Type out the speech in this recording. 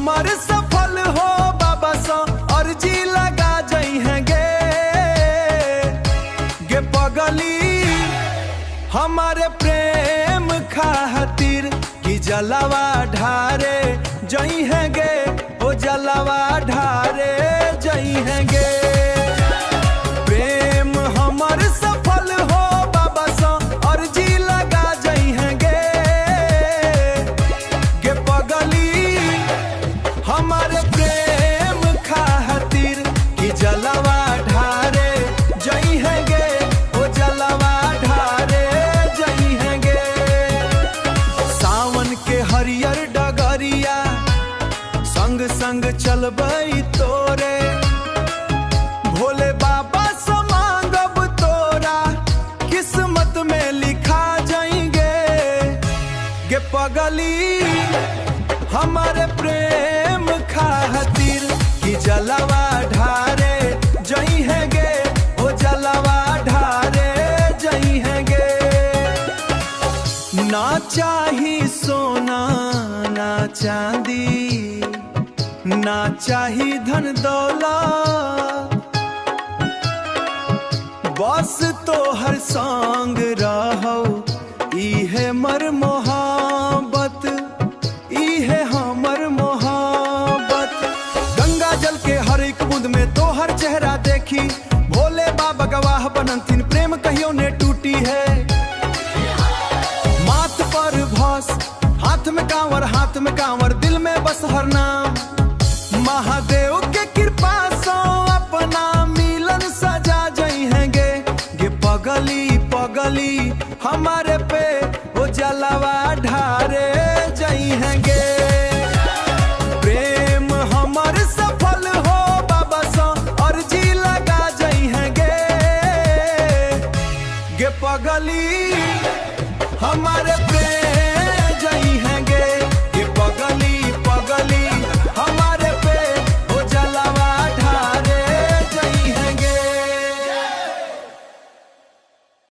हमारे सफल हो बाबा सा अर्जी लगा जाई हैं गे पगली हमारे प्रेम खातिर कि जलवा ढारे जई हैं गे ओ जलवा ढारे जई हैं गे। प्रेम हमार सफल हो बाबा सा अर्जी लगा जई हैं गे पगली हमारे प्रेम खातिर कि जलवा ढारे जई हैं गे ओ जलवा ढारे जई हैं गे। सावन के हरियर डगरिया संग संग चलबई तोरे भोले बाबा से मांगब तोरा किस्मत में लिखा जाएंगे गे पगली हमारे प्रेम खातिर कि जलवा ढारे जई हैं गे ओ जलवा ढारे जई हैं गे। ना चाही सोना ना चांदी ना चाही धन दौलत बस तो हर संग रहो इहे मर मोहब्बत इहे हमर मोहब्बत। गंगा जल के हर एक बूंद में तो हर चेहरा देखी भोले बाबा गवाह बनथिन प्रेम कहियो ने टूटी है। माथ पर भस हाथ में कांवर दिल में बस हर नाम महादेव के कृपा सो अपना मिलन सजा जई हैं गे पगली पगली हमारे पे वो जलवा ढारे जई हैं गे। प्रेम हमार सफल हो बाबा सो अर्जी लगा जई हैं गे पगली हमारे